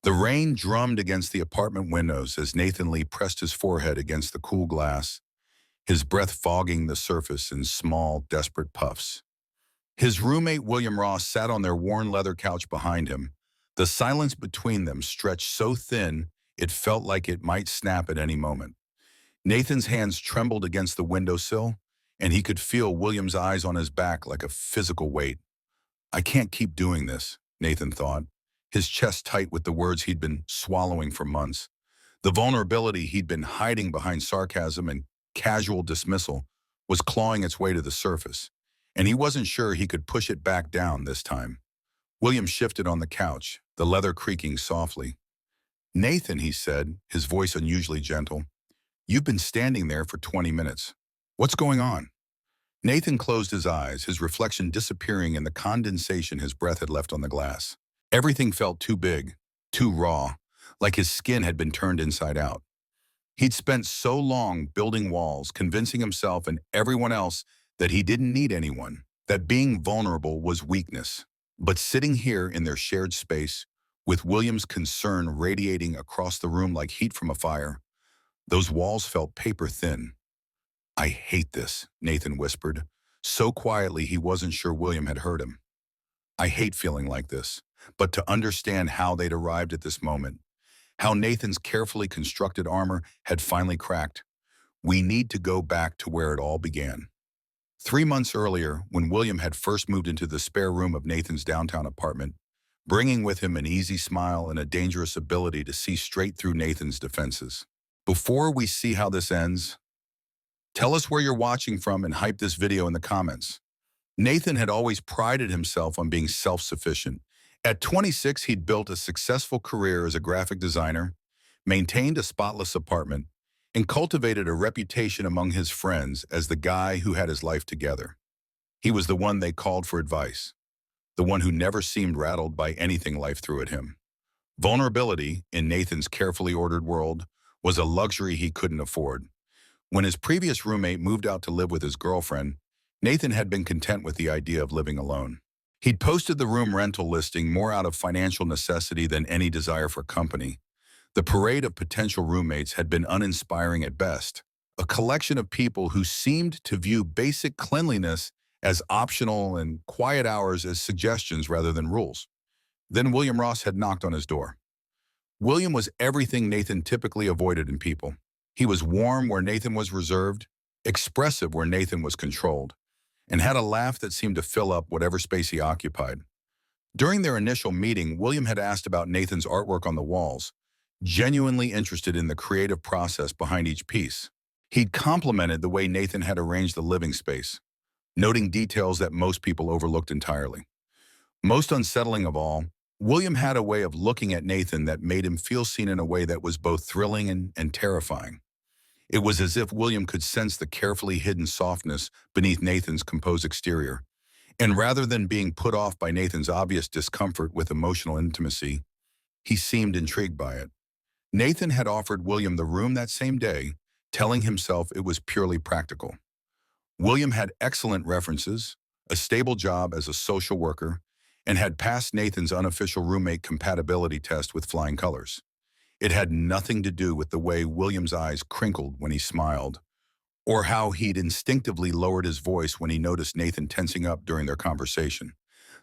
The rain drummed against the apartment windows as Nathan Lee pressed his forehead against the cool glass, his breath fogging the surface in small, desperate puffs. His roommate William Ross sat on their worn leather couch behind him. The silence between them stretched so thin it felt like it might snap at any moment. Nathan's hands trembled against the windowsill, and he could feel William's eyes on his back like a physical weight. I can't keep doing this, Nathan thought, his chest tight with the words he'd been swallowing for months. The vulnerability he'd been hiding behind sarcasm and casual dismissal was clawing its way to the surface, and he wasn't sure he could push it back down this time. William shifted on the couch, the leather creaking softly. "Nathan," he said, his voice unusually gentle, "you've been standing there for 20 minutes. What's going on?" Nathan closed his eyes, his reflection disappearing in the condensation his breath had left on the glass. Everything felt too big, too raw, like his skin had been turned inside out. He'd spent so long building walls, convincing himself and everyone else that he didn't need anyone, that being vulnerable was weakness. But sitting here in their shared space, with William's concern radiating across the room like heat from a fire, those walls felt paper thin. "I hate this," Nathan whispered, so quietly he wasn't sure William had heard him. "I hate feeling like this," but to understand how they'd arrived at this moment, how Nathan's carefully constructed armor had finally cracked. We need to go back to where it all began. 3 months earlier, when William had first moved into the spare room of Nathan's downtown apartment, bringing with him an easy smile and a dangerous ability to see straight through Nathan's defenses. Before we see how this ends, tell us where you're watching from and hype this video in the comments. Nathan had always prided himself on being self-sufficient. At 26, he'd built a successful career as a graphic designer, maintained a spotless apartment, and cultivated a reputation among his friends as the guy who had his life together. He was the one they called for advice, the one who never seemed rattled by anything life threw at him. Vulnerability, in Nathan's carefully ordered world, was a luxury he couldn't afford. When his previous roommate moved out to live with his girlfriend, Nathan had been content with the idea of living alone. He'd posted the room rental listing more out of financial necessity than any desire for company. The parade of potential roommates had been uninspiring at best, a collection of people who seemed to view basic cleanliness as optional and quiet hours as suggestions rather than rules. Then William Ross had knocked on his door. William was everything Nathan typically avoided in people. He was warm where Nathan was reserved, expressive where Nathan was controlled, and had a laugh that seemed to fill up whatever space he occupied. During their initial meeting, William had asked about Nathan's artwork on the walls, genuinely interested in the creative process behind each piece. He'd complimented the way Nathan had arranged the living space, noting details that most people overlooked entirely. Most unsettling of all, William had a way of looking at Nathan that made him feel seen in a way that was both thrilling and terrifying. It was as if William could sense the carefully hidden softness beneath Nathan's composed exterior. And rather than being put off by Nathan's obvious discomfort with emotional intimacy, he seemed intrigued by it. Nathan had offered William the room that same day, telling himself it was purely practical. William had excellent references, a stable job as a social worker, and had passed Nathan's unofficial roommate compatibility test with flying colors. It had nothing to do with the way William's eyes crinkled when he smiled, or how he'd instinctively lowered his voice when he noticed Nathan tensing up during their conversation.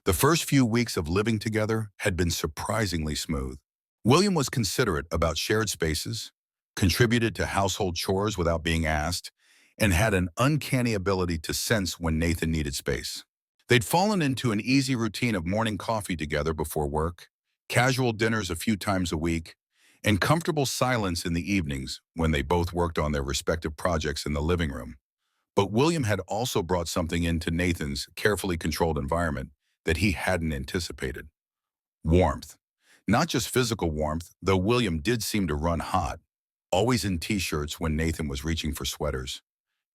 The first few weeks of living together had been surprisingly smooth. William was considerate about shared spaces, contributed to household chores without being asked, and had an uncanny ability to sense when Nathan needed space. They'd fallen into an easy routine of morning coffee together before work, casual dinners a few times a week, and comfortable silence in the evenings when they both worked on their respective projects in the living room. But William had also brought something into Nathan's carefully controlled environment that he hadn't anticipated: warmth. Not just physical warmth, though William did seem to run hot, always in t-shirts when Nathan was reaching for sweaters.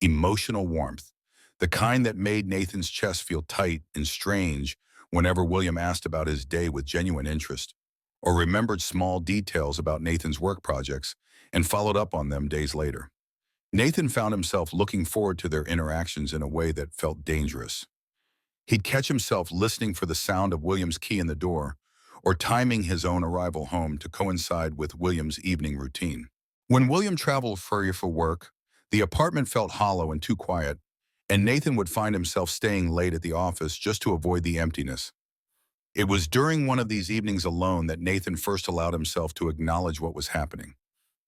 Emotional warmth, the kind that made Nathan's chest feel tight and strange whenever William asked about his day with genuine interest, or remembered small details about Nathan's work projects and followed up on them days later. Nathan found himself looking forward to their interactions in a way that felt dangerous. He'd catch himself listening for the sound of William's key in the door, or timing his own arrival home to coincide with William's evening routine. When William traveled for work, the apartment felt hollow and too quiet, and Nathan would find himself staying late at the office just to avoid the emptiness. It was during one of these evenings alone that Nathan first allowed himself to acknowledge what was happening.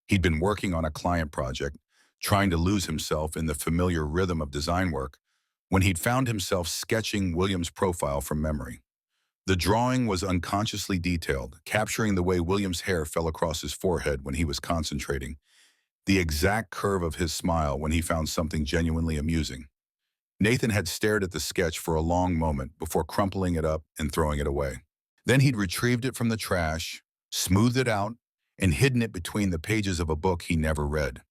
He'd been working on a client project, trying to lose himself in the familiar rhythm of design work, when he'd found himself sketching William's profile from memory. The drawing was unconsciously detailed, capturing the way William's hair fell across his forehead when he was concentrating, the exact curve of his smile when he found something genuinely amusing. Nathan had stared at the sketch for a long moment before crumpling it up and throwing it away. Then he'd retrieved it from the trash, smoothed it out, and hidden it between the pages of a book he never read.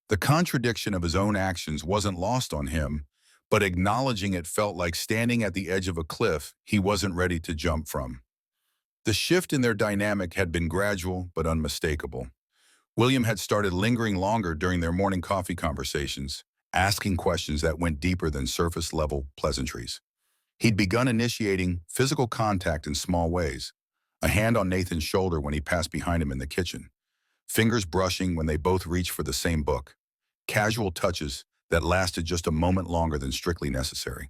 The contradiction of his own actions wasn't lost on him, but acknowledging it felt like standing at the edge of a cliff he wasn't ready to jump from. The shift in their dynamic had been gradual but unmistakable. William had started lingering longer during their morning coffee conversations, asking questions that went deeper than surface-level pleasantries. He'd begun initiating physical contact in small ways, a hand on Nathan's shoulder when he passed behind him in the kitchen, fingers brushing when they both reached for the same book, casual touches that lasted just a moment longer than strictly necessary.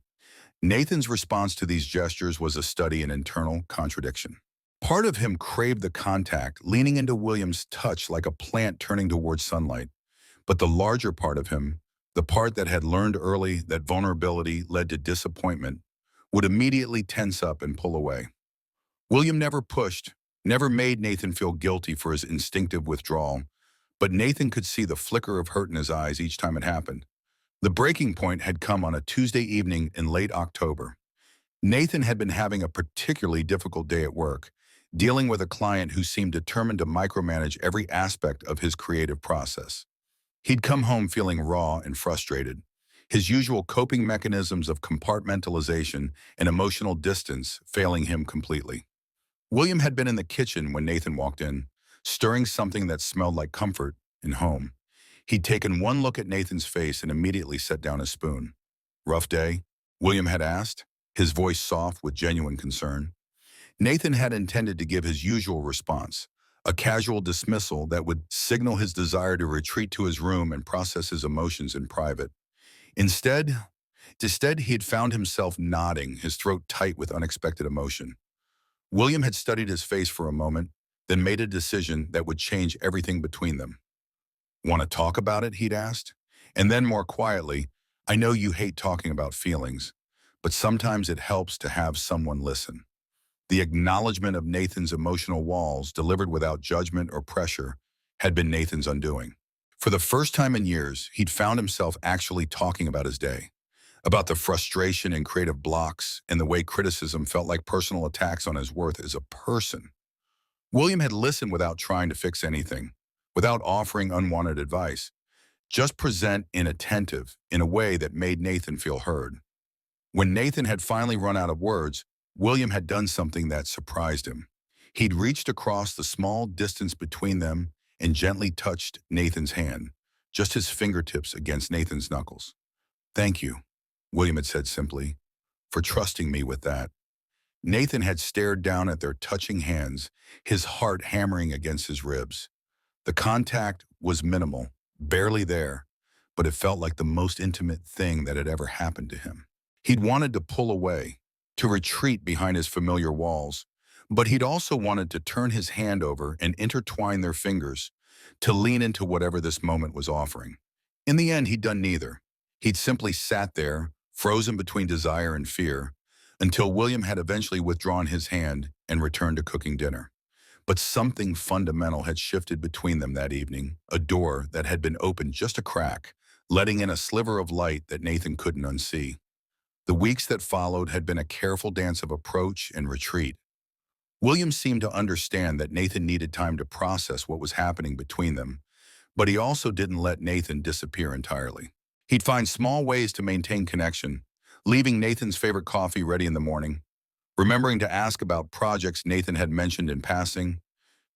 Nathan's response to these gestures was a study in internal contradiction. Part of him craved the contact, leaning into William's touch like a plant turning towards sunlight. But the larger part of him, the part that had learned early that vulnerability led to disappointment, would immediately tense up and pull away. William never pushed, never made Nathan feel guilty for his instinctive withdrawal, but Nathan could see the flicker of hurt in his eyes each time it happened. The breaking point had come on a Tuesday evening in late October. Nathan had been having a particularly difficult day at work, dealing with a client who seemed determined to micromanage every aspect of his creative process. He'd come home feeling raw and frustrated, his usual coping mechanisms of compartmentalization and emotional distance failing him completely. William had been in the kitchen when Nathan walked in, stirring something that smelled like comfort and home. He'd taken one look at Nathan's face and immediately set down his spoon. "Rough day?" William had asked, his voice soft with genuine concern. Nathan had intended to give his usual response, a casual dismissal that would signal his desire to retreat to his room and process his emotions in private. Instead, he had found himself nodding, his throat tight with unexpected emotion. William had studied his face for a moment, then made a decision that would change everything between them. "Want to talk about it?" he'd asked. And then more quietly, "I know you hate talking about feelings, but sometimes it helps to have someone listen." The acknowledgement of Nathan's emotional walls, delivered without judgment or pressure, had been Nathan's undoing. For the first time in years, he'd found himself actually talking about his day, about the frustration and creative blocks and the way criticism felt like personal attacks on his worth as a person. William had listened without trying to fix anything, without offering unwanted advice, just present inattentive in a way that made Nathan feel heard. When Nathan had finally run out of words, William had done something that surprised him. He'd reached across the small distance between them and gently touched Nathan's hand, just his fingertips against Nathan's knuckles. "Thank you," William had said simply, "for trusting me with that." Nathan had stared down at their touching hands, his heart hammering against his ribs. The contact was minimal, barely there, but it felt like the most intimate thing that had ever happened to him. He'd wanted to pull away, to retreat behind his familiar walls, but he'd also wanted to turn his hand over and intertwine their fingers, to lean into whatever this moment was offering. In the end, he'd done neither. He'd simply sat there, frozen between desire and fear, until William had eventually withdrawn his hand and returned to cooking dinner. But something fundamental had shifted between them that evening, a door that had been opened just a crack, letting in a sliver of light that Nathan couldn't unsee. The weeks that followed had been a careful dance of approach and retreat. William seemed to understand that Nathan needed time to process what was happening between them, but he also didn't let Nathan disappear entirely. He'd find small ways to maintain connection, leaving Nathan's favorite coffee ready in the morning, remembering to ask about projects Nathan had mentioned in passing,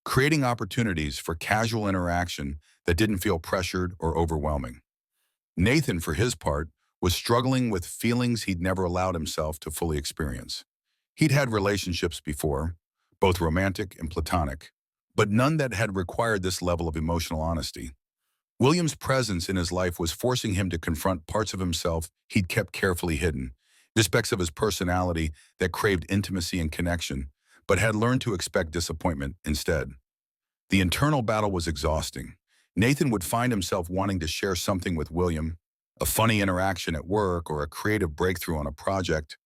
creating opportunities for casual interaction that didn't feel pressured or overwhelming. Nathan, for his part, was struggling with feelings he'd never allowed himself to fully experience. He'd had relationships before, both romantic and platonic, but none that had required this level of emotional honesty. William's presence in his life was forcing him to confront parts of himself he'd kept carefully hidden, aspects of his personality that craved intimacy and connection, but had learned to expect disappointment instead. The internal battle was exhausting. Nathan would find himself wanting to share something with William, a funny interaction at work or a creative breakthrough on a project,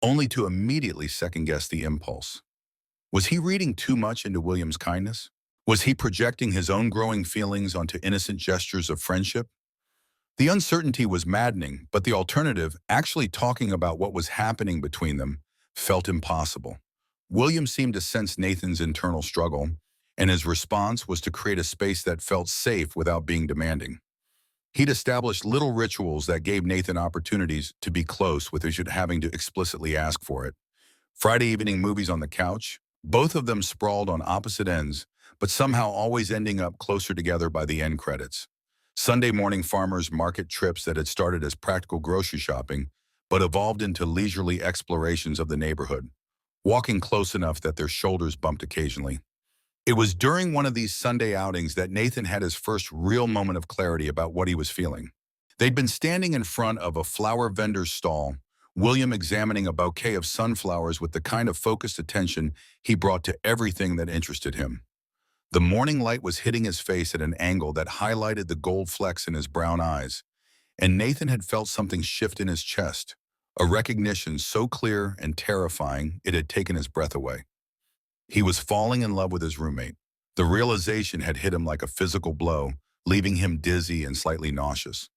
only to immediately second-guess the impulse. Was he reading too much into William's kindness? Was he projecting his own growing feelings onto innocent gestures of friendship? The uncertainty was maddening, but the alternative, actually talking about what was happening between them, felt impossible. William seemed to sense Nathan's internal struggle, and his response was to create a space that felt safe without being demanding. He'd established little rituals that gave Nathan opportunities to be close without having to explicitly ask for it. Friday evening movies on the couch, both of them sprawled on opposite ends, but somehow always ending up closer together by the end credits. Sunday morning farmers market trips that had started as practical grocery shopping, but evolved into leisurely explorations of the neighborhood, walking close enough that their shoulders bumped occasionally. It was during one of these Sunday outings that Nathan had his first real moment of clarity about what he was feeling. They'd been standing in front of a flower vendor's stall, William examining a bouquet of sunflowers with the kind of focused attention he brought to everything that interested him. The morning light was hitting his face at an angle that highlighted the gold flecks in his brown eyes, and Nathan had felt something shift in his chest, a recognition so clear and terrifying it had taken his breath away. He was falling in love with his roommate. The realization had hit him like a physical blow, leaving him dizzy and slightly nauseous.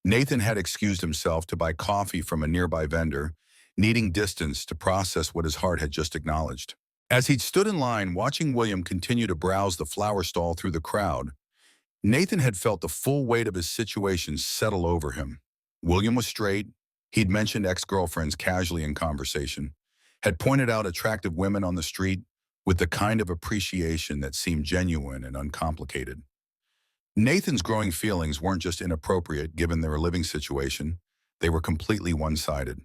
Nathan had excused himself to buy coffee from a nearby vendor, needing distance to process what his heart had just acknowledged. As he'd stood in line watching William continue to browse the flower stall through the crowd, Nathan had felt the full weight of his situation settle over him. William was straight. He'd mentioned ex-girlfriends casually in conversation, had pointed out attractive women on the street with the kind of appreciation that seemed genuine and uncomplicated. Nathan's growing feelings weren't just inappropriate given their living situation, they were completely one-sided.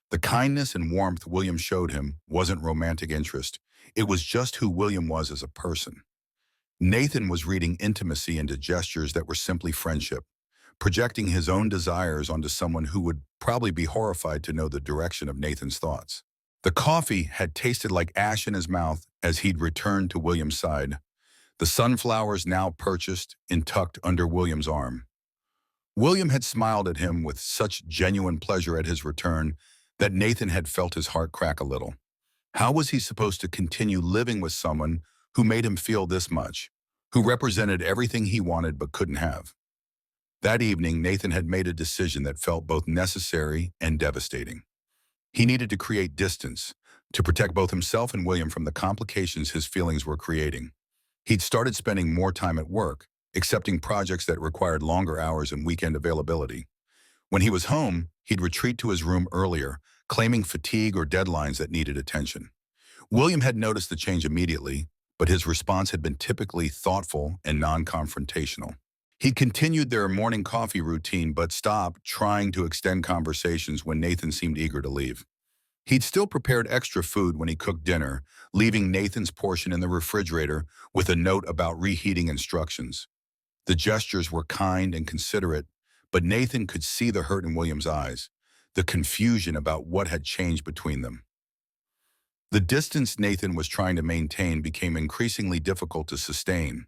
The kindness and warmth William showed him wasn't romantic interest, it was just who William was as a person. Nathan was reading intimacy into gestures that were simply friendship, projecting his own desires onto someone who would probably be horrified to know the direction of Nathan's thoughts. The coffee had tasted like ash in his mouth as he'd returned to William's side, the sunflowers now purchased and tucked under William's arm. William had smiled at him with such genuine pleasure at his return that Nathan had felt his heart crack a little. How was he supposed to continue living with someone who made him feel this much, who represented everything he wanted but couldn't have? That evening, Nathan had made a decision that felt both necessary and devastating. He needed to create distance, to protect both himself and William from the complications his feelings were creating. He'd started spending more time at work, accepting projects that required longer hours and weekend availability. When he was home, he'd retreat to his room earlier, claiming fatigue or deadlines that needed attention. William had noticed the change immediately, but his response had been typically thoughtful and non-confrontational. He'd continued their morning coffee routine but stopped trying to extend conversations when Nathan seemed eager to leave. He'd still prepared extra food when he cooked dinner, leaving Nathan's portion in the refrigerator with a note about reheating instructions. The gestures were kind and considerate, but Nathan could see the hurt in William's eyes, the confusion about what had changed between them. The distance Nathan was trying to maintain became increasingly difficult to sustain.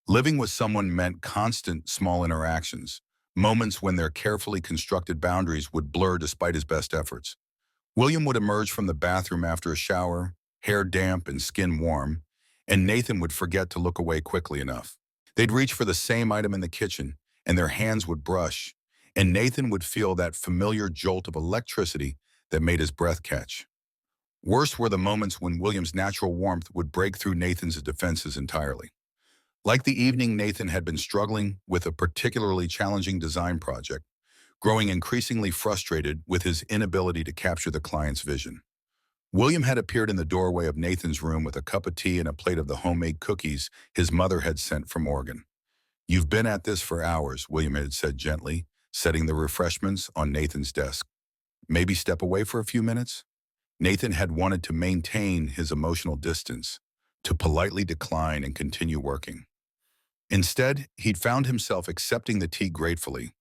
Living with someone meant constant small interactions, moments when their carefully constructed boundaries would blur despite his best efforts. William would emerge from the bathroom after a shower, hair damp and skin warm, and Nathan would forget to look away quickly enough. They'd reach for the same item in the kitchen, and their hands would brush, and Nathan would feel that familiar jolt of electricity that made his breath catch. Worse were the moments when William's natural warmth would break through Nathan's defenses entirely. Like the evening Nathan had been struggling with a particularly challenging design project, growing increasingly frustrated with his inability to capture the client's vision. William had appeared in the doorway of Nathan's room with a cup of tea and a plate of the homemade cookies his mother had sent from Oregon. "You've been at this for hours," William had said gently, setting the refreshments on Nathan's desk. "Maybe step away for a few minutes?" Nathan had wanted to maintain his emotional distance, to politely decline and continue working. Instead, he'd found himself accepting the tea gratefully,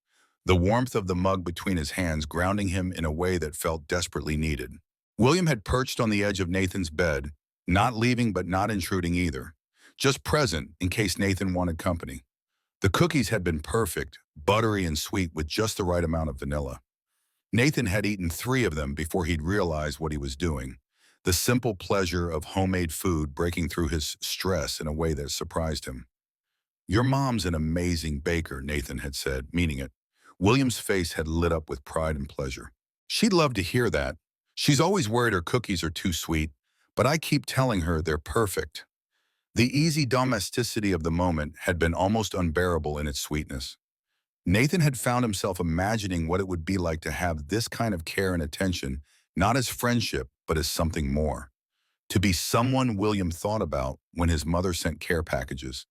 the warmth of the mug between his hands grounding him in a way that felt desperately needed. William had perched on the edge of Nathan's bed, not leaving but not intruding either, just present in case Nathan wanted company. The cookies had been perfect, buttery and sweet with just the right amount of vanilla. Nathan had eaten 3 of them before he'd realized what he was doing, the simple pleasure of homemade food breaking through his stress in a way that surprised him. "Your mom's an amazing baker," Nathan had said, meaning it. William's face had lit up with pride and pleasure. "She'd love to hear that. She's always worried her cookies are too sweet, but I keep telling her they're perfect." The easy domesticity of the moment had been almost unbearable in its sweetness. Nathan had found himself imagining what it would be like to have this kind of care and attention, not as friendship, but as something more. To be someone William thought about when his mother sent care packages,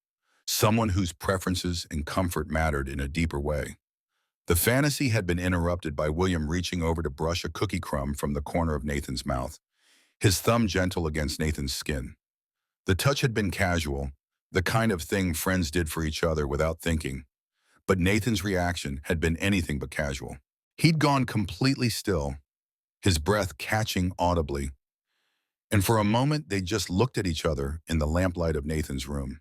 someone whose preferences and comfort mattered in a deeper way. The fantasy had been interrupted by William reaching over to brush a cookie crumb from the corner of Nathan's mouth, his thumb gentle against Nathan's skin. The touch had been casual, the kind of thing friends did for each other without thinking, but Nathan's reaction had been anything but casual. He'd gone completely still, his breath catching audibly, and for a moment they just looked at each other in the lamplight of Nathan's room.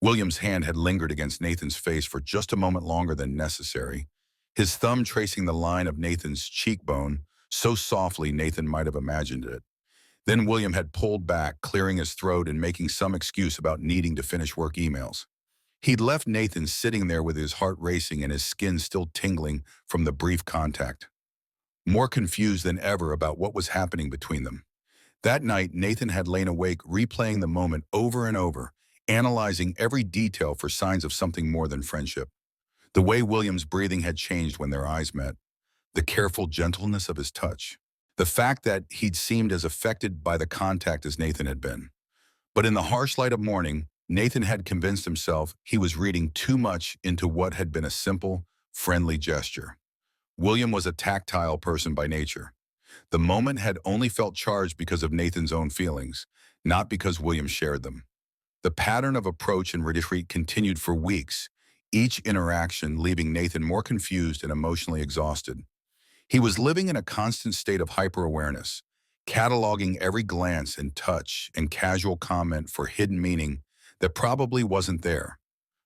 William's hand had lingered against Nathan's face for just a moment longer than necessary, his thumb tracing the line of Nathan's cheekbone so softly Nathan might have imagined it. Then William had pulled back, clearing his throat and making some excuse about needing to finish work emails. He'd left Nathan sitting there with his heart racing and his skin still tingling from the brief contact, more confused than ever about what was happening between them. That night, Nathan had lain awake replaying the moment over and over, analyzing every detail for signs of something more than friendship. The way William's breathing had changed when their eyes met, the careful gentleness of his touch, the fact that he'd seemed as affected by the contact as Nathan had been. But in the harsh light of morning, Nathan had convinced himself he was reading too much into what had been a simple, friendly gesture. William was a tactile person by nature. The moment had only felt charged because of Nathan's own feelings, not because William shared them. The pattern of approach and retreat continued for weeks, each interaction leaving Nathan more confused and emotionally exhausted. He was living in a constant state of hyper-awareness, cataloging every glance and touch and casual comment for hidden meaning that probably wasn't there.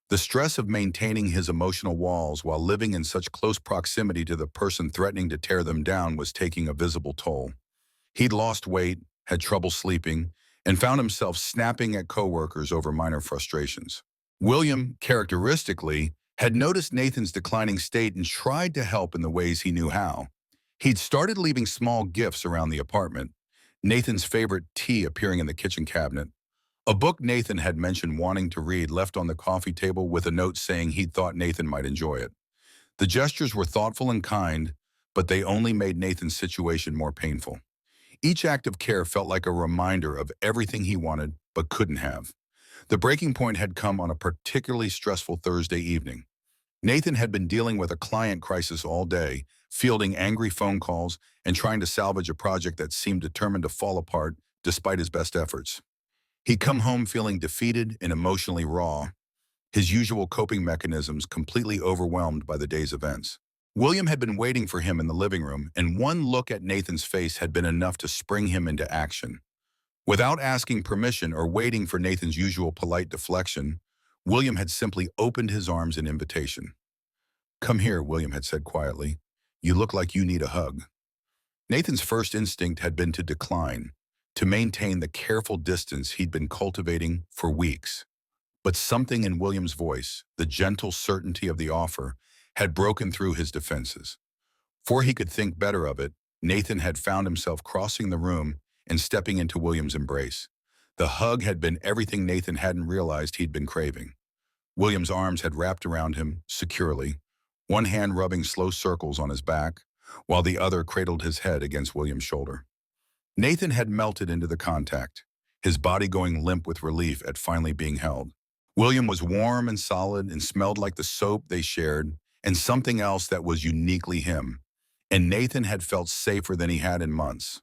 The stress of maintaining his emotional walls while living in such close proximity to the person threatening to tear them down was taking a visible toll. He'd lost weight, had trouble sleeping, and found himself snapping at coworkers over minor frustrations. William, characteristically, had noticed Nathan's declining state and tried to help in the ways he knew how. He'd started leaving small gifts around the apartment, Nathan's favorite tea appearing in the kitchen cabinet, a book Nathan had mentioned wanting to read left on the coffee table with a note saying he'd thought Nathan might enjoy it. The gestures were thoughtful and kind, but they only made Nathan's situation more painful. Each act of care felt like a reminder of everything he wanted but couldn't have. The breaking point had come on a particularly stressful Thursday evening. Nathan had been dealing with a client crisis all day, fielding angry phone calls and trying to salvage a project that seemed determined to fall apart despite his best efforts. He'd come home feeling defeated and emotionally raw, his usual coping mechanisms completely overwhelmed by the day's events. William had been waiting for him in the living room, and one look at Nathan's face had been enough to spring him into action. Without asking permission or waiting for Nathan's usual polite deflection, William had simply opened his arms in invitation. "Come here," William had said quietly. "You look like you need a hug." Nathan's first instinct had been to decline, to maintain the careful distance he'd been cultivating for weeks. But something in William's voice, the gentle certainty of the offer, had broken through his defenses. Before he could think better of it, Nathan had found himself crossing the room and stepping into William's embrace. The hug had been everything Nathan hadn't realized he'd been craving. William's arms had wrapped around him securely, one hand rubbing slow circles on his back, while the other cradled his head against William's shoulder. Nathan had melted into the contact, his body going limp with relief at finally being held. William was warm and solid and smelled like the soap they shared and something else that was uniquely him, and Nathan had felt safer than he had in months.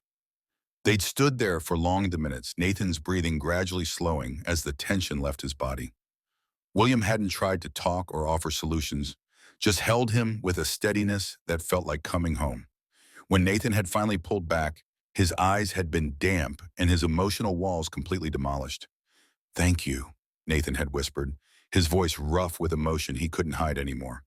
They'd stood there for long minutes, Nathan's breathing gradually slowing as the tension left his body. William hadn't tried to talk or offer solutions, just held him with a steadiness that felt like coming home. When Nathan had finally pulled back, his eyes had been damp and his emotional walls completely demolished. "Thank you," Nathan had whispered, his voice rough with emotion he couldn't hide anymore.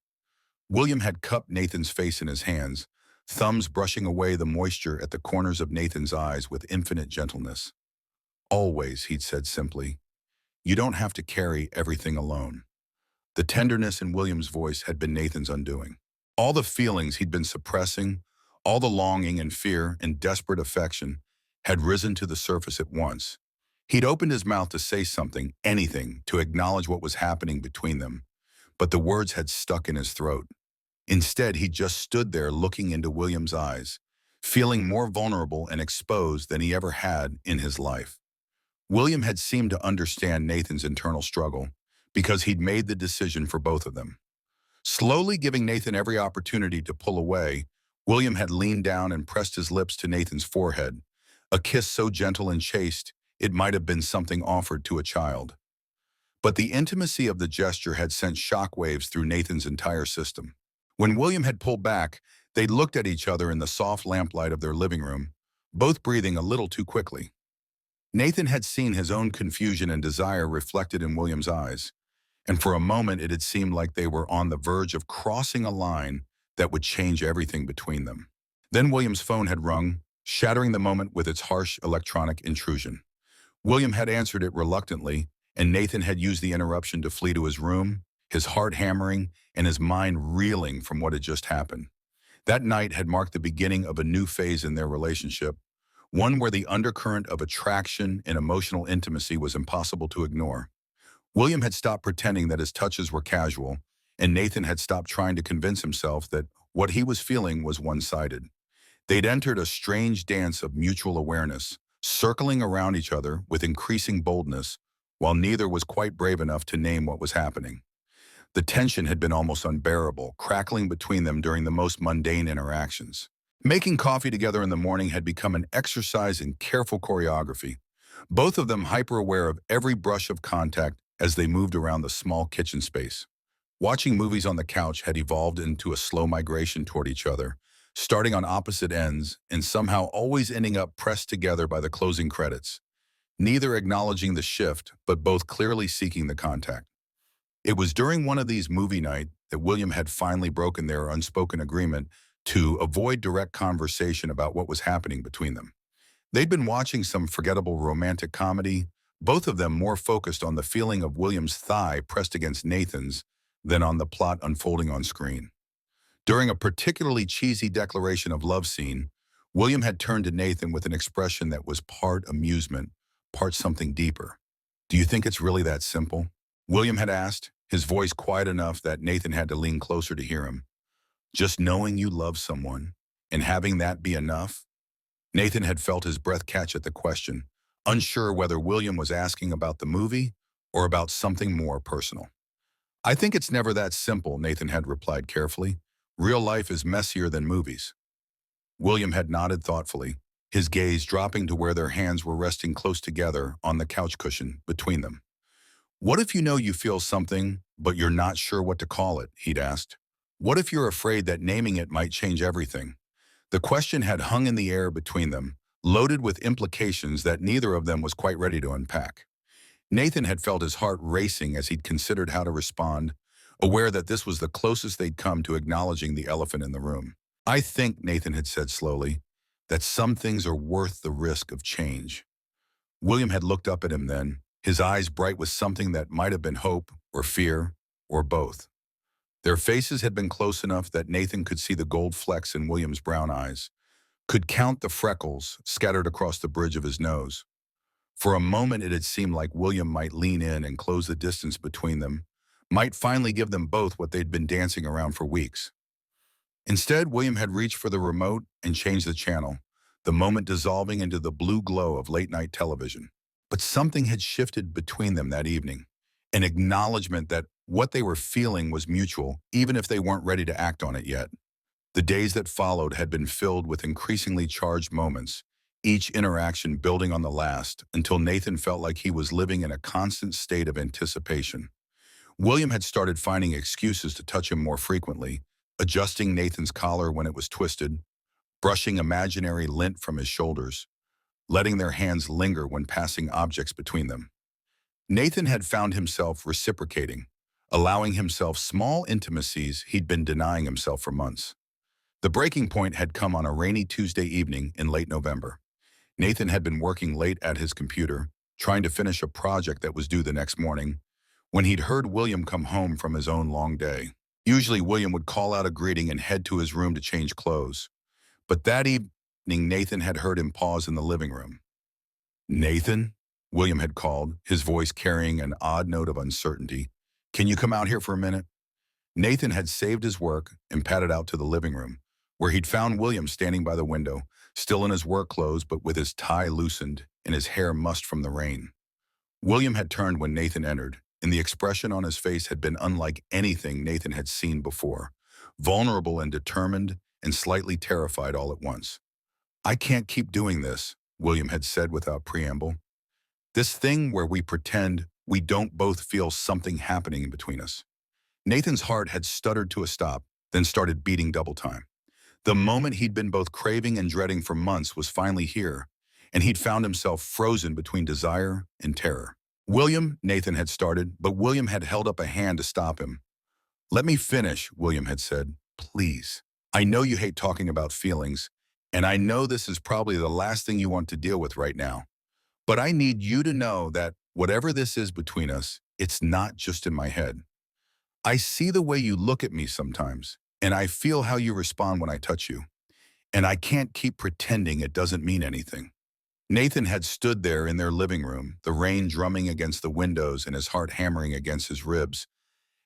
William had cupped Nathan's face in his hands, thumbs brushing away the moisture at the corners of Nathan's eyes with infinite gentleness. "Always," he'd said simply, "you don't have to carry everything alone." The tenderness in William's voice had been Nathan's undoing. All the feelings he'd been suppressing, all the longing and fear and desperate affection, had risen to the surface at once. He'd opened his mouth to say something, anything, to acknowledge what was happening between them, but the words had stuck in his throat. Instead, he just stood there looking into William's eyes, feeling more vulnerable and exposed than he ever had in his life. William had seemed to understand Nathan's internal struggle because he'd made the decision for both of them. Slowly giving Nathan every opportunity to pull away, William had leaned down and pressed his lips to Nathan's forehead, a kiss so gentle and chaste it might have been something offered to a child. But the intimacy of the gesture had sent shockwaves through Nathan's entire system. When William had pulled back, they looked at each other in the soft lamplight of their living room, both breathing a little too quickly. Nathan had seen his own confusion and desire reflected in William's eyes, and for a moment it had seemed like they were on the verge of crossing a line that would change everything between them. Then William's phone had rung, shattering the moment with its harsh electronic intrusion. William had answered it reluctantly, and Nathan had used the interruption to flee to his room, his heart hammering and his mind reeling from what had just happened. That night had marked the beginning of a new phase in their relationship, one where the undercurrent of attraction and emotional intimacy was impossible to ignore. William had stopped pretending that his touches were casual, and Nathan had stopped trying to convince himself that what he was feeling was one-sided. They'd entered a strange dance of mutual awareness, circling around each other with increasing boldness, while neither was quite brave enough to name what was happening. The tension had been almost unbearable, crackling between them during the most mundane interactions. Making coffee together in the morning had become an exercise in careful choreography, both of them hyper-aware of every brush of contact as they moved around the small kitchen space. Watching movies on the couch had evolved into a slow migration toward each other, starting on opposite ends and somehow always ending up pressed together by the closing credits, neither acknowledging the shift, but both clearly seeking the contact. It was during one of these movie nights that William had finally broken their unspoken agreement to avoid direct conversation about what was happening between them. They'd been watching some forgettable romantic comedy, both of them more focused on the feeling of William's thigh pressed against Nathan's than on the plot unfolding on screen. During a particularly cheesy declaration of love scene, William had turned to Nathan with an expression that was part amusement, part something deeper. "Do you think it's really that simple?" William had asked, his voice quiet enough that Nathan had to lean closer to hear him. "Just knowing you love someone and having that be enough?" Nathan had felt his breath catch at the question, unsure whether William was asking about the movie or about something more personal. "I think it's never that simple," Nathan had replied carefully. "Real life is messier than movies." William had nodded thoughtfully, his gaze dropping to where their hands were resting close together on the couch cushion between them. "What if you know you feel something, but you're not sure what to call it?" he'd asked. "What if you're afraid that naming it might change everything?" The question had hung in the air between them, loaded with implications that neither of them was quite ready to unpack. Nathan had felt his heart racing as he'd considered how to respond, aware that this was the closest they'd come to acknowledging the elephant in the room. "I think," Nathan had said slowly, "that some things are worth the risk of change." William had looked up at him then, his eyes bright with something that might have been hope or fear or both. Their faces had been close enough that Nathan could see the gold flecks in William's brown eyes, could count the freckles scattered across the bridge of his nose. For a moment it had seemed like William might lean in and close the distance between them, might finally give them both what they'd been dancing around for weeks. Instead, William had reached for the remote and changed the channel, the moment dissolving into the blue glow of late-night television. But something had shifted between them that evening, an acknowledgement that what they were feeling was mutual, even if they weren't ready to act on it yet. The days that followed had been filled with increasingly charged moments, each interaction building on the last until Nathan felt like he was living in a constant state of anticipation. William had started finding excuses to touch him more frequently, adjusting Nathan's collar when it was twisted, brushing imaginary lint from his shoulders, letting their hands linger when passing objects between them. Nathan had found himself reciprocating, allowing himself small intimacies he'd been denying himself for months. The breaking point had come on a rainy Tuesday evening in late November. Nathan had been working late at his computer, trying to finish a project that was due the next morning, when he'd heard William come home from his own long day. Usually William would call out a greeting and head to his room to change clothes. But that evening, Nathan had heard him pause in the living room. "Nathan?" William had called, his voice carrying an odd note of uncertainty. "Can you come out here for a minute?" Nathan had saved his work and padded out to the living room, where he'd found William standing by the window, still in his work clothes but with his tie loosened and his hair mussed from the rain. William had turned when Nathan entered, and the expression on his face had been unlike anything Nathan had seen before, vulnerable and determined and slightly terrified all at once. "I can't keep doing this," William had said without preamble. "This thing where we pretend we don't both feel something happening between us." Nathan's heart had stuttered to a stop, then started beating double time. The moment he'd been both craving and dreading for months was finally here, and he'd found himself frozen between desire and terror. "William," Nathan had started, but William had held up a hand to stop him. "Let me finish," William had said. "Please. I know you hate talking about feelings, and I know this is probably the last thing you want to deal with right now. But I need you to know that whatever this is between us, it's not just in my head. I see the way you look at me sometimes, and I feel how you respond when I touch you. And I can't keep pretending it doesn't mean anything." Nathan had stood there in their living room, the rain drumming against the windows and his heart hammering against his ribs,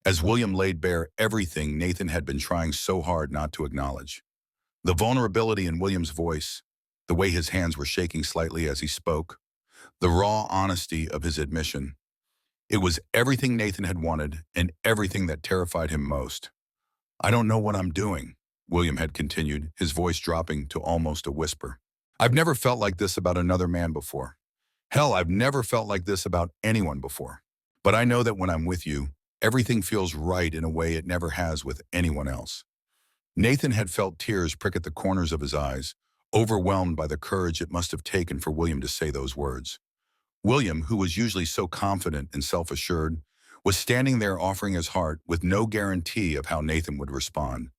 as William laid bare everything Nathan had been trying so hard not to acknowledge. The vulnerability in William's voice, the way his hands were shaking slightly as he spoke, the raw honesty of his admission. It was everything Nathan had wanted and everything that terrified him most. "I don't know what I'm doing," William had continued, his voice dropping to almost a whisper. "I've never felt like this about another man before. Hell, I've never felt like this about anyone before. But I know that when I'm with you, everything feels right in a way it never has with anyone else." Nathan had felt tears prick at the corners of his eyes, overwhelmed by the courage it must have taken for William to say those words. William, who was usually so confident and self-assured, was standing there offering his heart with no guarantee of how Nathan would respond.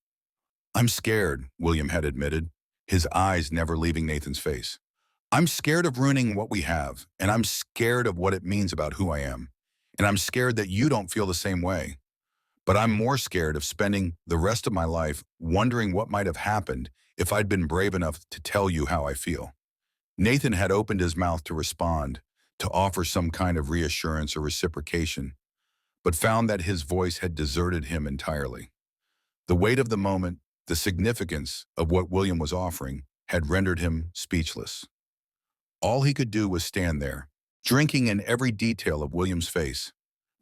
"I'm scared," William had admitted, his eyes never leaving Nathan's face. "I'm scared of ruining what we have, and I'm scared of what it means about who I am. And I'm scared that you don't feel the same way. But I'm more scared of spending the rest of my life wondering what might have happened if I'd been brave enough to tell you how I feel." Nathan had opened his mouth to respond, to offer some kind of reassurance or reciprocation, but found that his voice had deserted him entirely. The weight of the moment, the significance of what William was offering, had rendered him speechless. All he could do was stand there, drinking in every detail of William's face,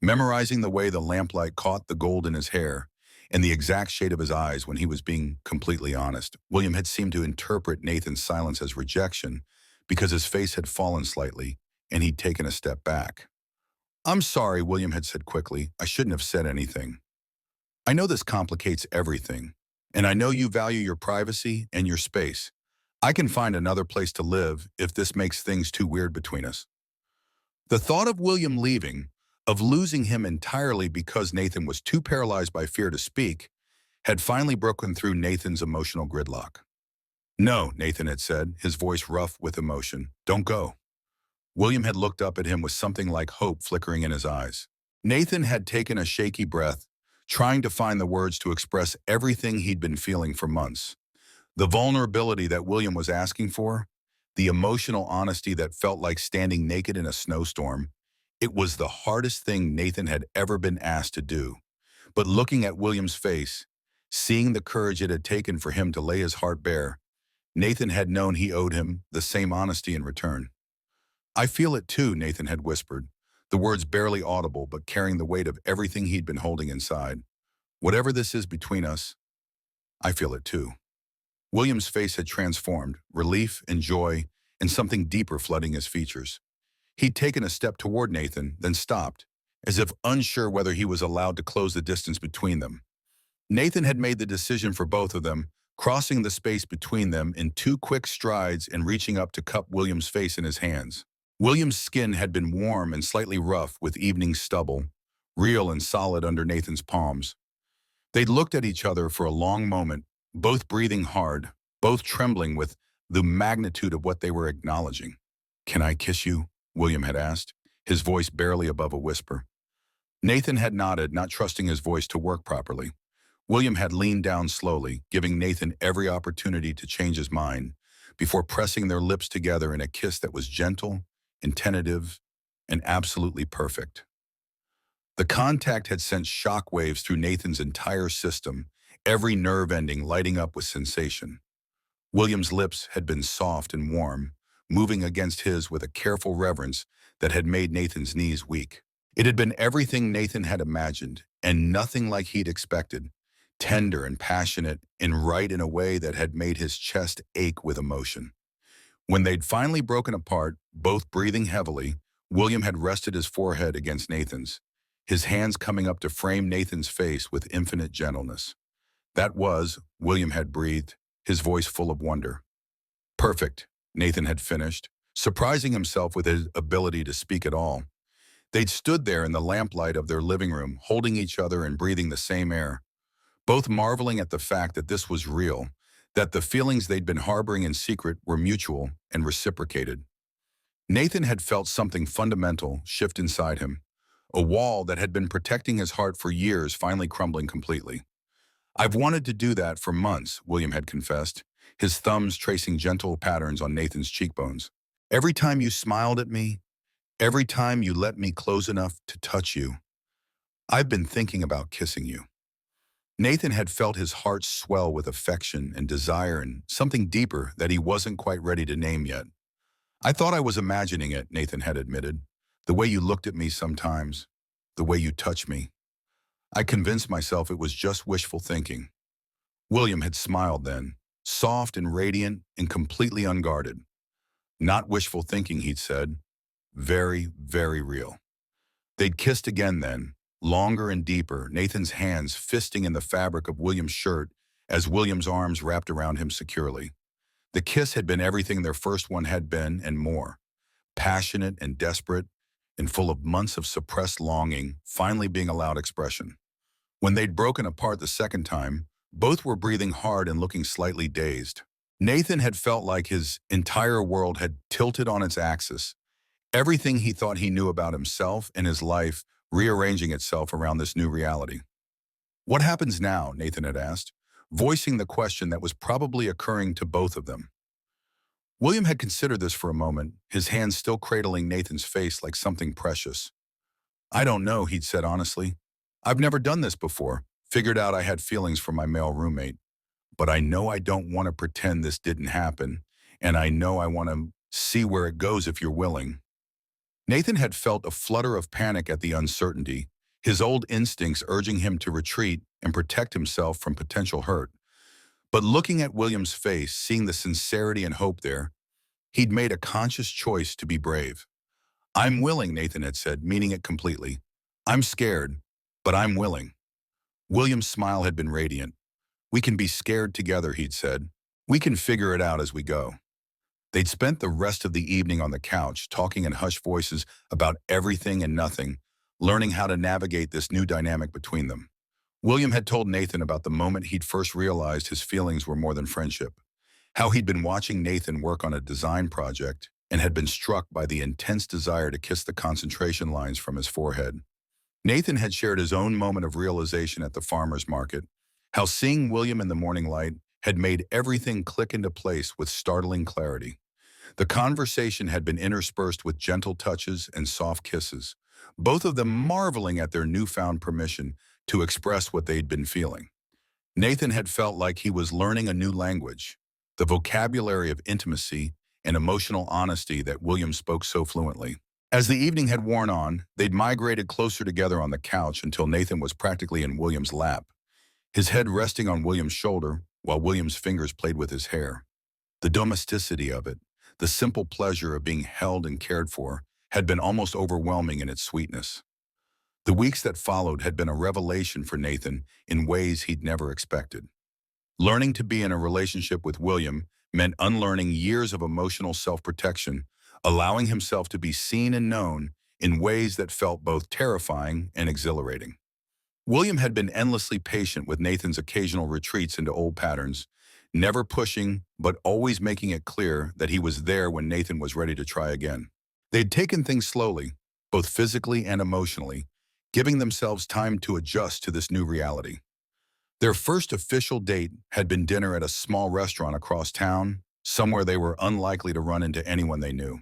memorizing the way the lamplight caught the gold in his hair and the exact shade of his eyes when he was being completely honest. William had seemed to interpret Nathan's silence as rejection because his face had fallen slightly and he'd taken a step back. "I'm sorry," William had said quickly. "I shouldn't have said anything. I know this complicates everything, and I know you value your privacy and your space. I can find another place to live if this makes things too weird between us." The thought of William leaving, of losing him entirely because Nathan was too paralyzed by fear to speak, had finally broken through Nathan's emotional gridlock. "No," Nathan had said, his voice rough with emotion. "Don't go." William had looked up at him with something like hope flickering in his eyes. Nathan had taken a shaky breath, trying to find the words to express everything he'd been feeling for months. The vulnerability that William was asking for, the emotional honesty that felt like standing naked in a snowstorm. It was the hardest thing Nathan had ever been asked to do. But looking at William's face, seeing the courage it had taken for him to lay his heart bare, Nathan had known he owed him the same honesty in return. "I feel it too," Nathan had whispered, the words barely audible but carrying the weight of everything he'd been holding inside. "Whatever this is between us, I feel it too." William's face had transformed, relief and joy and something deeper flooding his features. He'd taken a step toward Nathan, then stopped, as if unsure whether he was allowed to close the distance between them. Nathan had made the decision for both of them, crossing the space between them in two quick strides and reaching up to cup William's face in his hands. William's skin had been warm and slightly rough with evening stubble, real and solid under Nathan's palms. They'd looked at each other for a long moment, both breathing hard, both trembling with the magnitude of what they were acknowledging. "Can I kiss you?" William had asked, his voice barely above a whisper. Nathan had nodded, not trusting his voice to work properly. William had leaned down slowly, giving Nathan every opportunity to change his mind, before pressing their lips together in a kiss that was gentle and tentative and absolutely perfect. The contact had sent shockwaves through Nathan's entire system, every nerve ending lighting up with sensation. William's lips had been soft and warm, moving against his with a careful reverence that had made Nathan's knees weak. It had been everything Nathan had imagined, and nothing like he'd expected, tender and passionate and right in a way that had made his chest ache with emotion. When they'd finally broken apart, both breathing heavily, William had rested his forehead against Nathan's, his hands coming up to frame Nathan's face with infinite gentleness. "That was," William had breathed, his voice full of wonder. "Perfect," Nathan had finished, surprising himself with his ability to speak at all. They'd stood there in the lamplight of their living room, holding each other and breathing the same air, both marveling at the fact that this was real, that the feelings they'd been harboring in secret were mutual and reciprocated. Nathan had felt something fundamental shift inside him, a wall that had been protecting his heart for years finally crumbling completely. "I've wanted to do that for months," William had confessed, his thumbs tracing gentle patterns on Nathan's cheekbones. "Every time you smiled at me, every time you let me close enough to touch you, I've been thinking about kissing you." Nathan had felt his heart swell with affection and desire and something deeper that he wasn't quite ready to name yet. "I thought I was imagining it," Nathan had admitted. "The way you looked at me sometimes, the way you touched me. I convinced myself it was just wishful thinking." William had smiled then, soft and radiant and completely unguarded. "Not wishful thinking," he'd said. "Very, very real." They'd kissed again then, longer and deeper, Nathan's hands fisting in the fabric of William's shirt as William's arms wrapped around him securely. The kiss had been everything their first one had been and more, passionate and desperate and full of months of suppressed longing finally being allowed expression. When they'd broken apart the second time, both were breathing hard and looking slightly dazed. Nathan had felt like his entire world had tilted on its axis, everything he thought he knew about himself and his life rearranging itself around this new reality. "What happens now?" Nathan had asked, voicing the question that was probably occurring to both of them. William had considered this for a moment, his hands still cradling Nathan's face like something precious. "I don't know," he'd said honestly. "I've never done this before, figured out I had feelings for my male roommate. But I know I don't want to pretend this didn't happen, and I know I want to see where it goes if you're willing." Nathan had felt a flutter of panic at the uncertainty, his old instincts urging him to retreat and protect himself from potential hurt. But looking at William's face, seeing the sincerity and hope there, he'd made a conscious choice to be brave. "I'm willing," Nathan had said, meaning it completely. "I'm scared, but I'm willing." William's smile had been radiant. "We can be scared together," he'd said. "We can figure it out as we go." They'd spent the rest of the evening on the couch, talking in hushed voices about everything and nothing, learning how to navigate this new dynamic between them. William had told Nathan about the moment he'd first realized his feelings were more than friendship, how he'd been watching Nathan work on a design project and had been struck by the intense desire to kiss the concentration lines from his forehead. Nathan had shared his own moment of realization at the farmer's market, how seeing William in the morning light had made everything click into place with startling clarity. The conversation had been interspersed with gentle touches and soft kisses, both of them marveling at their newfound permission to express what they'd been feeling. Nathan had felt like he was learning a new language, the vocabulary of intimacy and emotional honesty that William spoke so fluently. As the evening had worn on, they'd migrated closer together on the couch until Nathan was practically in William's lap, his head resting on William's shoulder while William's fingers played with his hair. The domesticity of it, The simple pleasure of being held and cared for had been almost overwhelming in its sweetness. The weeks that followed had been a revelation for Nathan in ways he'd never expected. Learning to be in a relationship with William meant unlearning years of emotional self-protection, allowing himself to be seen and known in ways that felt both terrifying and exhilarating. William had been endlessly patient with Nathan's occasional retreats into old patterns, never pushing but always making it clear that he was there when Nathan was ready to try again. They'd taken things slowly, both physically and emotionally, giving themselves time to adjust to this new reality. Their first official date had been dinner at a small restaurant across town, somewhere they were unlikely to run into anyone they knew.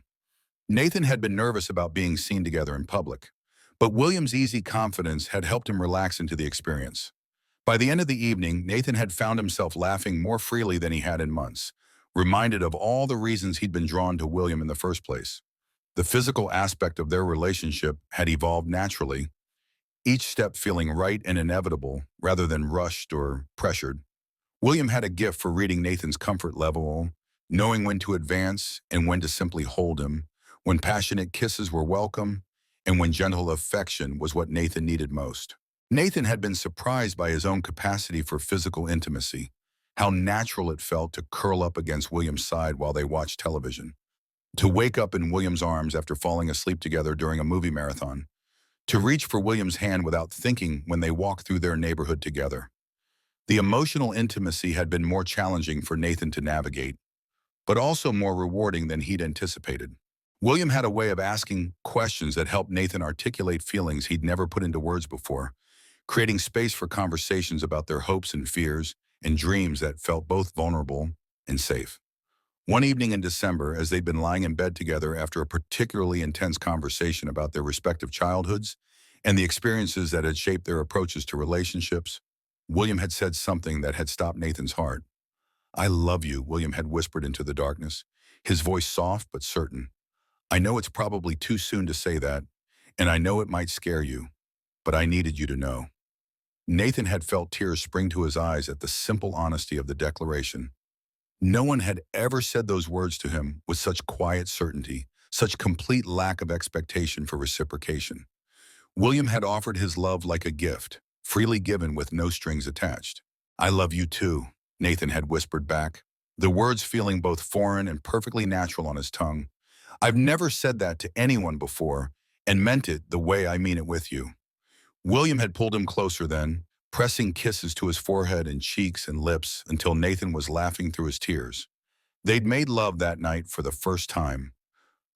Nathan had been nervous about being seen together in public, but William's easy confidence had helped him relax into the experience. By the end of the evening, Nathan had found himself laughing more freely than he had in months, reminded of all the reasons he'd been drawn to William in the first place. The physical aspect of their relationship had evolved naturally, each step feeling right and inevitable rather than rushed or pressured. William had a gift for reading Nathan's comfort level, knowing when to advance and when to simply hold him, when passionate kisses were welcome, and when gentle affection was what Nathan needed most. Nathan had been surprised by his own capacity for physical intimacy, how natural it felt to curl up against William's side while they watched television, to wake up in William's arms after falling asleep together during a movie marathon, to reach for William's hand without thinking when they walked through their neighborhood together. The emotional intimacy had been more challenging for Nathan to navigate, but also more rewarding than he'd anticipated. William had a way of asking questions that helped Nathan articulate feelings he'd never put into words before, creating space for conversations about their hopes and fears and dreams that felt both vulnerable and safe. One evening in December, as they'd been lying in bed together after a particularly intense conversation about their respective childhoods and the experiences that had shaped their approaches to relationships, William had said something that had stopped Nathan's heart. "I love you," William had whispered into the darkness, his voice soft but certain. "I know it's probably too soon to say that, and I know it might scare you, but I needed you to know." Nathan had felt tears spring to his eyes at the simple honesty of the declaration. No one had ever said those words to him with such quiet certainty, such complete lack of expectation for reciprocation. William had offered his love like a gift, freely given with no strings attached. "I love you too," Nathan had whispered back, the words feeling both foreign and perfectly natural on his tongue. "I've never said that to anyone before, and meant it the way I mean it with you." William had pulled him closer then, pressing kisses to his forehead and cheeks and lips until Nathan was laughing through his tears. They'd made love that night for the first time,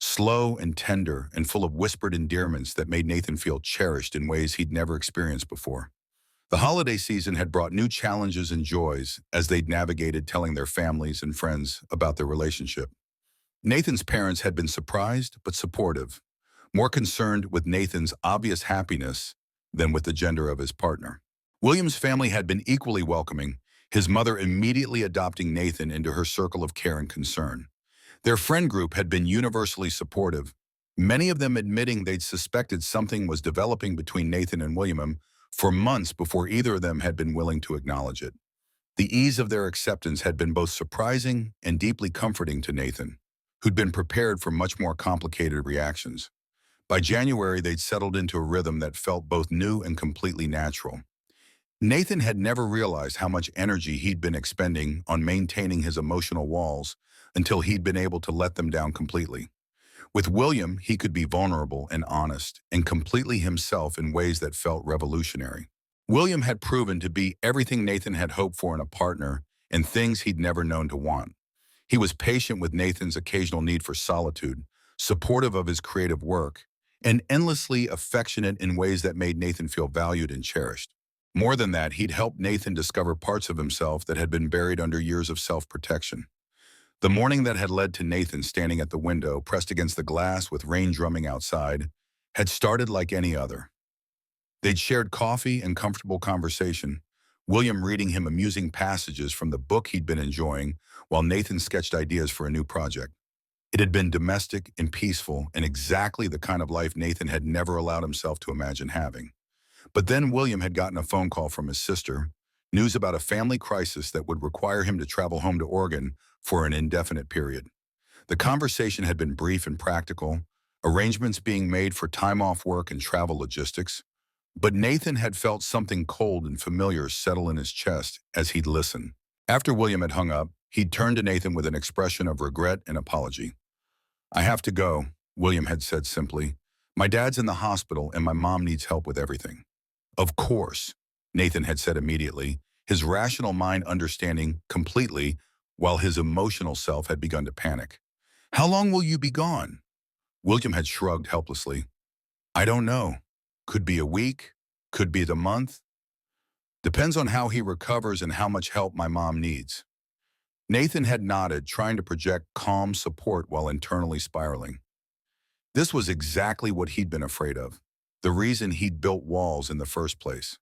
slow and tender and full of whispered endearments that made Nathan feel cherished in ways he'd never experienced before. The holiday season had brought new challenges and joys as they'd navigated telling their families and friends about their relationship. Nathan's parents had been surprised but supportive, more concerned with Nathan's obvious happiness than with the gender of his partner. William's family had been equally welcoming, his mother immediately adopting Nathan into her circle of care and concern. Their friend group had been universally supportive, many of them admitting they'd suspected something was developing between Nathan and William for months before either of them had been willing to acknowledge it. The ease of their acceptance had been both surprising and deeply comforting to Nathan, who'd been prepared for much more complicated reactions. By January, they'd settled into a rhythm that felt both new and completely natural. Nathan had never realized how much energy he'd been expending on maintaining his emotional walls until he'd been able to let them down completely. With William, he could be vulnerable and honest and completely himself in ways that felt revolutionary. William had proven to be everything Nathan had hoped for in a partner and things he'd never known to want. He was patient with Nathan's occasional need for solitude, supportive of his creative work, and endlessly affectionate in ways that made Nathan feel valued and cherished. More than that, he'd helped Nathan discover parts of himself that had been buried under years of self-protection. The morning that had led to Nathan standing at the window, pressed against the glass with rain drumming outside, had started like any other. They'd shared coffee and comfortable conversation, William reading him amusing passages from the book he'd been enjoying, while Nathan sketched ideas for a new project. It had been domestic and peaceful and exactly the kind of life Nathan had never allowed himself to imagine having. But then William had gotten a phone call from his sister, news about a family crisis that would require him to travel home to Oregon for an indefinite period. The conversation had been brief and practical, arrangements being made for time off work and travel logistics, but Nathan had felt something cold and familiar settle in his chest as he'd listened. After William had hung up, he'd turned to Nathan with an expression of regret and apology. "I have to go," William had said simply. "My dad's in the hospital and my mom needs help with everything." "Of course," Nathan had said immediately, his rational mind understanding completely while his emotional self had begun to panic. "How long will you be gone?" William had shrugged helplessly. "I don't know. Could be a week, could be the month. Depends on how he recovers and how much help my mom needs." Nathan had nodded, trying to project calm support while internally spiraling. This was exactly what he'd been afraid of, the reason he'd built walls in the first place.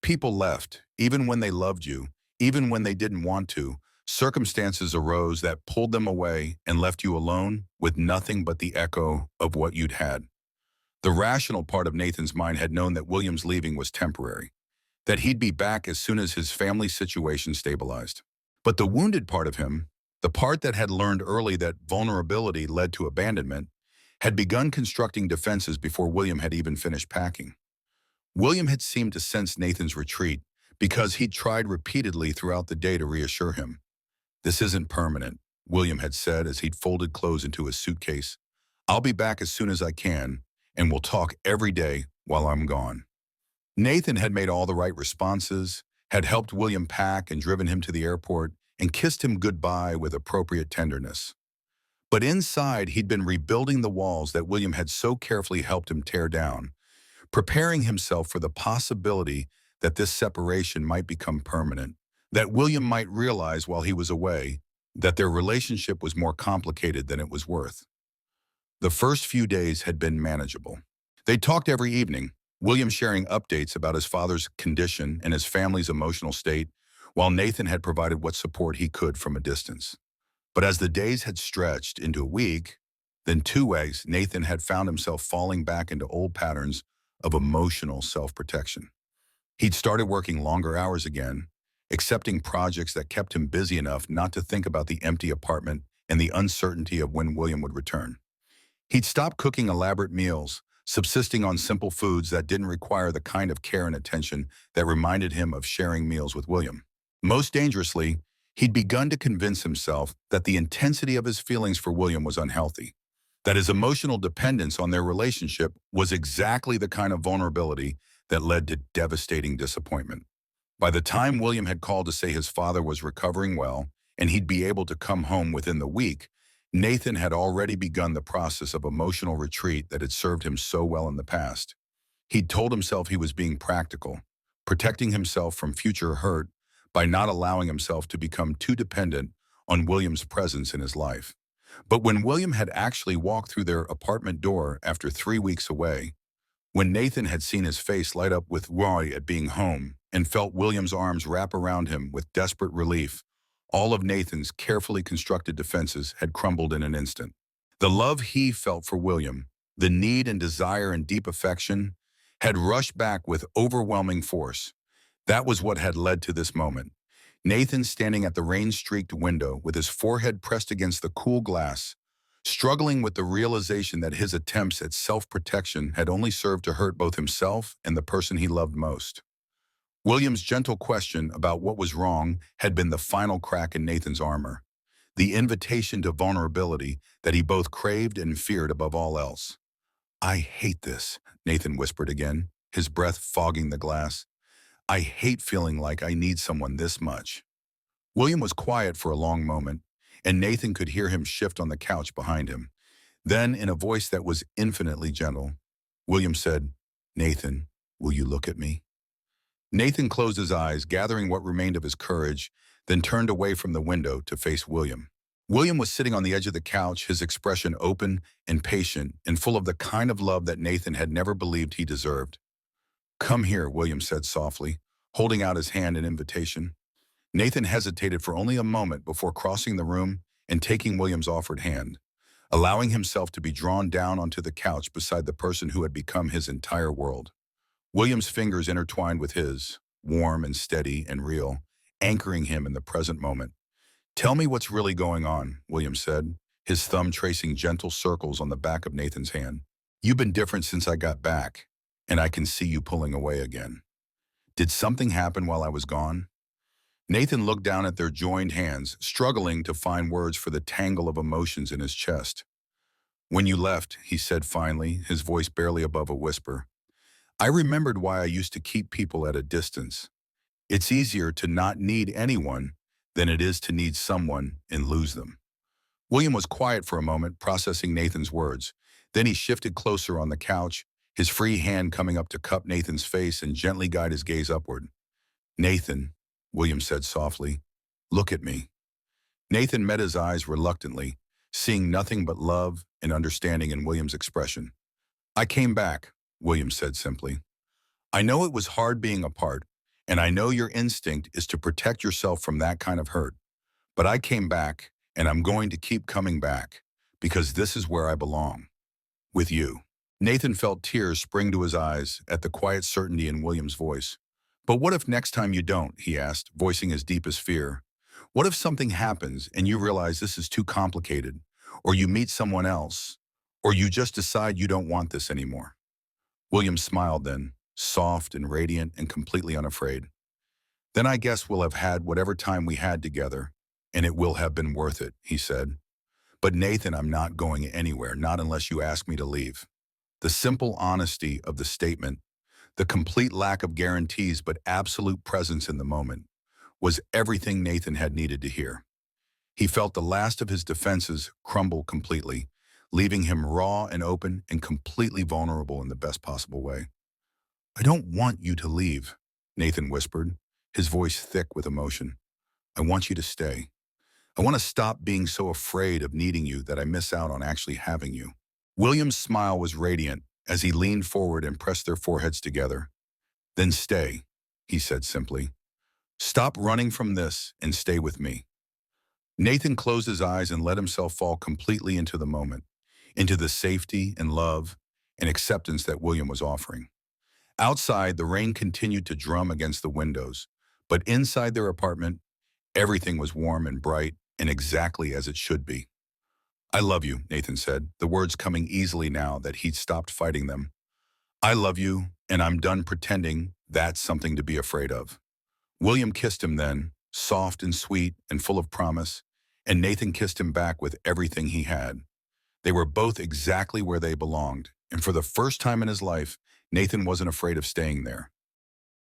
People left, even when they loved you, even when they didn't want to. Circumstances arose that pulled them away and left you alone with nothing but the echo of what you'd had. The rational part of Nathan's mind had known that William's leaving was temporary, that he'd be back as soon as his family situation stabilized. But the wounded part of him, the part that had learned early that vulnerability led to abandonment, had begun constructing defenses before William had even finished packing. William had seemed to sense Nathan's retreat because he'd tried repeatedly throughout the day to reassure him. "This isn't permanent," William had said as he'd folded clothes into his suitcase. "I'll be back as soon as I can, and we'll talk every day while I'm gone." Nathan had made all the right responses, had helped William pack and driven him to the airport, and kissed him goodbye with appropriate tenderness. But inside, he'd been rebuilding the walls that William had so carefully helped him tear down, preparing himself for the possibility that this separation might become permanent, that William might realize while he was away that their relationship was more complicated than it was worth. The first few days had been manageable. They talked every evening, William sharing updates about his father's condition and his family's emotional state, while Nathan had provided what support he could from a distance. But as the days had stretched into a week, then 2 weeks, Nathan had found himself falling back into old patterns of emotional self-protection. He'd started working longer hours again, accepting projects that kept him busy enough not to think about the empty apartment and the uncertainty of when William would return. He'd stopped cooking elaborate meals, subsisting on simple foods that didn't require the kind of care and attention that reminded him of sharing meals with William. Most dangerously, he'd begun to convince himself that the intensity of his feelings for William was unhealthy, that his emotional dependence on their relationship was exactly the kind of vulnerability that led to devastating disappointment. By the time William had called to say his father was recovering well and he'd be able to come home within the week, Nathan had already begun the process of emotional retreat that had served him so well in the past. He'd told himself he was being practical, protecting himself from future hurt by not allowing himself to become too dependent on William's presence in his life. But when William had actually walked through their apartment door after 3 weeks away, when Nathan had seen his face light up with joy at being home and felt William's arms wrap around him with desperate relief, all of Nathan's carefully constructed defenses had crumbled in an instant. The love he felt for William, the need and desire and deep affection, had rushed back with overwhelming force. That was what had led to this moment. Nathan standing at the rain-streaked window with his forehead pressed against the cool glass, struggling with the realization that his attempts at self-protection had only served to hurt both himself and the person he loved most. William's gentle question about what was wrong had been the final crack in Nathan's armor, the invitation to vulnerability that he both craved and feared above all else. "I hate this," Nathan whispered again, his breath fogging the glass. "I hate feeling like I need someone this much." William was quiet for a long moment, and Nathan could hear him shift on the couch behind him. Then, in a voice that was infinitely gentle, William said, "Nathan, will you look at me?" Nathan closed his eyes, gathering what remained of his courage, then turned away from the window to face William. William was sitting on the edge of the couch, his expression open and patient and full of the kind of love that Nathan had never believed he deserved. "Come here," William said softly, holding out his hand in invitation. Nathan hesitated for only a moment before crossing the room and taking William's offered hand, allowing himself to be drawn down onto the couch beside the person who had become his entire world. William's fingers intertwined with his, warm and steady and real, anchoring him in the present moment. "Tell me what's really going on," William said, his thumb tracing gentle circles on the back of Nathan's hand. "You've been different since I got back, and I can see you pulling away again. Did something happen while I was gone?" Nathan looked down at their joined hands, struggling to find words for the tangle of emotions in his chest. "When you left," he said finally, his voice barely above a whisper, "I remembered why I used to keep people at a distance. It's easier to not need anyone than it is to need someone and lose them." William was quiet for a moment, processing Nathan's words. Then he shifted closer on the couch, his free hand coming up to cup Nathan's face and gently guide his gaze upward. "Nathan," William said softly, "look at me." Nathan met his eyes reluctantly, seeing nothing but love and understanding in William's expression. "I came back," William said simply. "I know it was hard being apart, and I know your instinct is to protect yourself from that kind of hurt. But I came back, and I'm going to keep coming back, because this is where I belong. With you." Nathan felt tears spring to his eyes at the quiet certainty in William's voice. "But what if next time you don't?" he asked, voicing his deepest fear. "What if something happens and you realize this is too complicated, or you meet someone else, or you just decide you don't want this anymore?" William smiled then, soft and radiant and completely unafraid. "Then I guess we'll have had whatever time we had together, and it will have been worth it," he said. "But Nathan, I'm not going anywhere, not unless you ask me to leave." The simple honesty of the statement, the complete lack of guarantees but absolute presence in the moment, was everything Nathan had needed to hear. He felt the last of his defenses crumble completely, leaving him raw and open and completely vulnerable in the best possible way. "I don't want you to leave," Nathan whispered, his voice thick with emotion. "I want you to stay. I want to stop being so afraid of needing you that I miss out on actually having you." William's smile was radiant as he leaned forward and pressed their foreheads together. "Then stay," he said simply. "Stop running from this and stay with me." Nathan closed his eyes and let himself fall completely into the moment, into the safety and love and acceptance that William was offering. Outside, the rain continued to drum against the windows, but inside their apartment, everything was warm and bright and exactly as it should be. "I love you," Nathan said, the words coming easily now that he'd stopped fighting them. "I love you, and I'm done pretending that's something to be afraid of." William kissed him then, soft and sweet and full of promise, and Nathan kissed him back with everything he had. They were both exactly where they belonged, and for the first time in his life, Nathan wasn't afraid of staying there.